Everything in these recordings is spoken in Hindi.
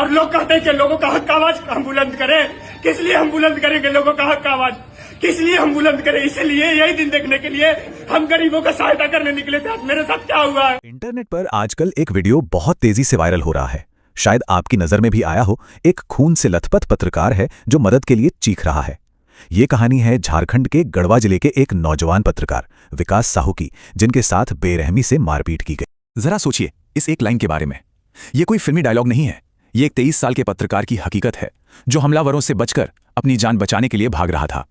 और लोग कहते हैं कि लोगों का हक आवाज हम बुलंद करें। किस लिए हम बुलंद करेंगे लोगों का हक आवाज? किस लिए हम बुलंद करें? इसलिए यही दिन देखने के लिए हम गरीबों का सहायता करने निकले थे। आज मेरे साथ क्या हुआ है? इंटरनेट पर आजकल एक वीडियो बहुत तेजी से वायरल हो रहा है। शायद आपकी नजर में भी आया हो। एक खून से लथपथ पत्रकार है जो मदद के लिए चीख रहा है। ये कहानी है झारखंड के गढ़वा जिले के एक नौजवान पत्रकार विकास साहू की, जिनके साथ बेरहमी से मारपीट की गई। जरा सोचिए इस एक लाइन के बारे में। ये कोई फिल्मी डायलॉग नहीं है। ये एक 23 साल के पत्रकार की हकीकत है जो हमलावरों से बचकर अपनी जान बचाने के लिए भाग रहा था।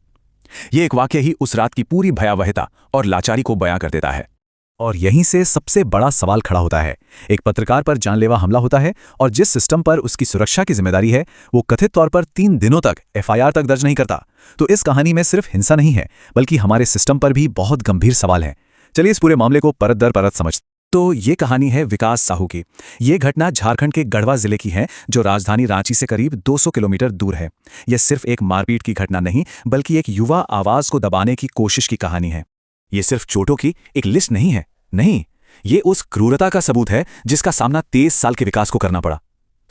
ये एक वाकया ही उस रात की पूरी भयावहता और लाचारी को बयां कर देता है। और यहीं से सबसे बड़ा सवाल खड़ा होता है। एक पत्रकार पर जानलेवा हमला होता है और जिस सिस्टम पर उसकी सुरक्षा की जिम्मेदारी है वो कथित तौर पर 3 दिनों तक एफआईआर तक दर्ज नहीं करता। तो इस कहानी में सिर्फ हिंसा नहीं है बल्कि हमारे सिस्टम पर भी बहुत गंभीर सवाल हैं। चलिए इस पूरे मामले को परत दर परत समझते। तो ये कहानी है विकास साहू की। ये घटना झारखंड के गढ़वा जिले की है जो राजधानी रांची से करीब 200 किलोमीटर दूर है। यह सिर्फ एक मारपीट की घटना नहीं बल्कि एक युवा आवाज को दबाने की कोशिश की कहानी है। ये सिर्फ चोटों की एक लिस्ट नहीं है, नहीं, ये उस क्रूरता का सबूत है जिसका सामना 23 साल के विकास को करना पड़ा।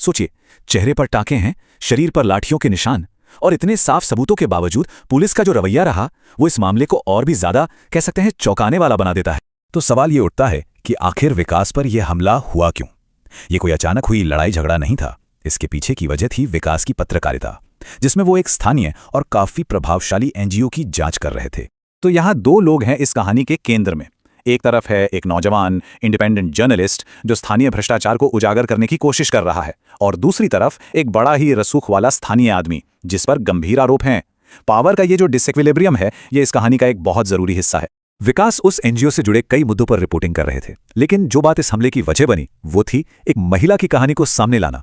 सोचिए, चेहरे पर टाके हैं, शरीर पर लाठियों के निशान, और इतने साफ सबूतों के बावजूद पुलिस का जो रवैया रहा वो इस मामले को और भी ज्यादा कह सकते हैं चौंकाने वाला बना देता है। तो सवाल ये उठता है कि आखिर विकास पर यह हमला हुआ क्यों? ये कोई अचानक हुई लड़ाई झगड़ा नहीं था। इसके पीछे की वजह थी विकास की पत्रकारिता, जिसमें वो एक स्थानीय और काफी प्रभावशाली एनजीओ की जांच कर रहे थे। तो यहां 2 लोग हैं इस कहानी के केंद्र में। एक तरफ है एक नौजवान इंडिपेंडेंट जर्नलिस्ट जो स्थानीय भ्रष्टाचार को उजागर करने की कोशिश कर रहा है, और दूसरी तरफ एक बड़ा ही रसूख वाला स्थानीय आदमी जिस पर गंभीर आरोप हैं। पावर का ये जो डिसइक्विलिब्रियम है ये इस कहानी का एक बहुत जरूरी हिस्सा है। विकास उस एनजीओ से जुड़े कई मुद्दों पर रिपोर्टिंग कर रहे थे, लेकिन जो बात इस हमले की वजह बनी वो थी एक महिला की कहानी को सामने लाना।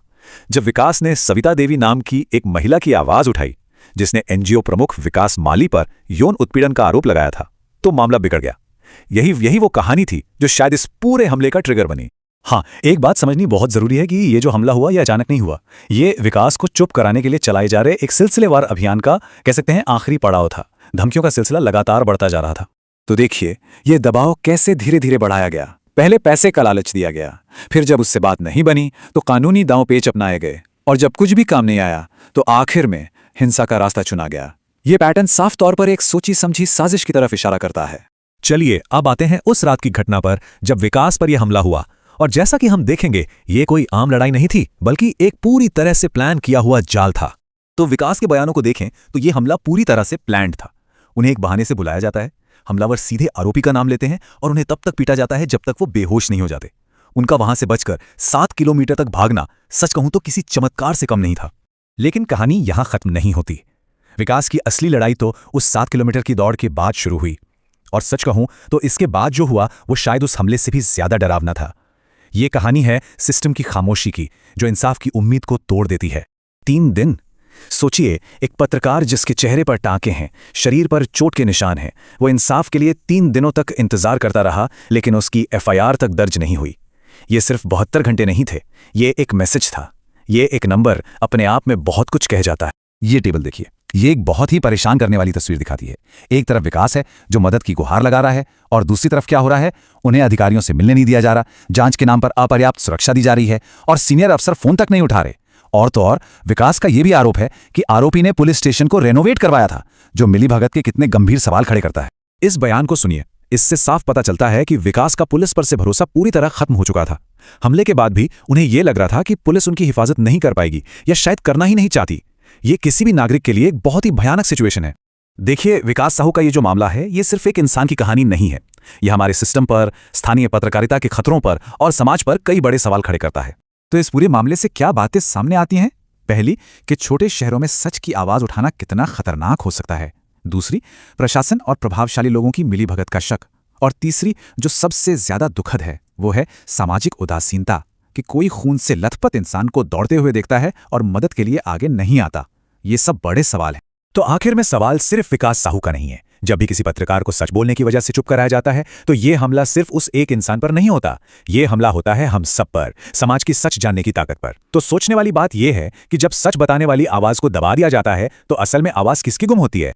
जब विकास ने सविता देवी नाम की एक महिला की आवाज उठाई जिसने एनजीओ प्रमुख विकास माली पर यौन उत्पीड़न का आरोप लगाया था, तो मामला बिगड़ गया। यही वो कहानी थी जो शायद इस पूरे हमले का ट्रिगर बनी। हाँ, एक बात समझनी बहुत जरूरी है कि ये जो हमला हुआ ये अचानक नहीं हुआ। ये विकास को चुप कराने के लिए चलाए जा रहे एक सिलसिलेवार अभियान का कह सकते हैं आखिरी पड़ाव था। धमकियों का सिलसिला लगातार बढ़ता जा रहा था। तो देखिए ये दबाव कैसे धीरे धीरे बढ़ाया गया। पहले पैसे का लालच दिया गया, फिर जब उससे बात नहीं बनी तो कानूनी दांव पेच अपनाए गए, और जब कुछ भी काम नहीं आया तो आखिर में हिंसा का रास्ता चुना गया। ये पैटर्न साफ तौर पर एक सोची समझी साजिश की तरफ इशारा करता है। चलिए अब आते हैं उस रात की घटना पर जब विकास पर यह हमला हुआ। और जैसा कि हम देखेंगे ये कोई आम लड़ाई नहीं थी बल्कि एक पूरी तरह से प्लान किया हुआ जाल था। तो विकास के बयानों को देखें तो यह हमला पूरी तरह से प्लान्ड था। उन्हें एक बहाने से बुलाया जाता है, हमलावर सीधे आरोपी का नाम लेते हैं और उन्हें तब तक पीटा जाता है जब तक वो बेहोश नहीं हो जाते। उनका वहां से बचकर 7 किलोमीटर तक भागना सच कहूं तो किसी चमत्कार से कम नहीं था। लेकिन कहानी यहां खत्म नहीं होती। विकास की असली लड़ाई तो उस 7 किलोमीटर की दौड़ के बाद शुरू हुई, और सच कहूं तो इसके बाद जो हुआ वो शायद उस हमले से भी ज्यादा डरावना था। ये कहानी है सिस्टम की खामोशी की जो इंसाफ की उम्मीद को तोड़ देती है। 3 दिन सोचिए, एक पत्रकार जिसके चेहरे पर टाके हैं, शरीर पर चोट के निशान हैं, वो इंसाफ के लिए 3 दिनों तक इंतजार करता रहा, लेकिन उसकी एफआईआर तक दर्ज नहीं हुई। ये सिर्फ 72 घंटे नहीं थे, ये एक मैसेज था। ये एक नंबर अपने आप में बहुत कुछ कह जाता है। ये टेबल देखिए, ये एक बहुत ही परेशान करने वाली तस्वीर दिखाती है। एक तरफ विकास है जो मदद की गुहार लगा रहा है, और दूसरी तरफ क्या हो रहा है, उन्हें अधिकारियों से मिलने नहीं दिया जा रहा, जांच के नाम पर अपर्याप्त सुरक्षा दी जा रही है, और सीनियर अफसर फोन तक नहीं उठा रहे। और तो और विकास का यह भी आरोप है कि आरोपी ने पुलिस स्टेशन को रेनोवेट करवाया था, जो मिलीभगत के कितने गंभीर सवाल खड़े करता है। इस बयान को सुनिए, इससे साफ पता चलता है कि विकास का पुलिस पर से भरोसा पूरी तरह खत्म हो चुका था। हमले के बाद भी उन्हें यह लग रहा था कि पुलिस उनकी हिफाजत नहीं कर पाएगी या शायद करना ही नहीं चाहती। ये किसी भी नागरिक के लिए एक बहुत ही भयानक सिचुएशन है। देखिए, विकास साहू का ये जो मामला है ये सिर्फ एक इंसान की कहानी नहीं है। यह हमारे सिस्टम पर, स्थानीय पत्रकारिता के खतरों पर और समाज पर कई बड़े सवाल खड़े करता है। तो इस पूरे मामले से क्या बातें सामने आती हैं? पहली, कि छोटे शहरों में सच की आवाज उठाना कितना खतरनाक हो सकता है। दूसरी, प्रशासन और प्रभावशाली लोगों की मिलीभगत का शक। और तीसरी, जो सबसे ज्यादा दुखद है, वो है सामाजिक उदासीनता, कि कोई खून से लथपथ इंसान को दौड़ते हुए देखता है और मदद के लिए आगे नहीं आता। ये सब बड़े सवाल हैं। तो आखिर में सवाल सिर्फ विकास साहू का नहीं है। जब भी किसी पत्रकार को सच बोलने की वजह से चुप कराया जाता है तो ये हमला सिर्फ उस एक इंसान पर नहीं होता, ये हमला होता है हम सब पर, समाज की सच जानने की ताकत पर। तो सोचने वाली बात यह है कि जब सच बताने वाली आवाज को दबा दिया जाता है तो असल में आवाज किसकी गुम होती है?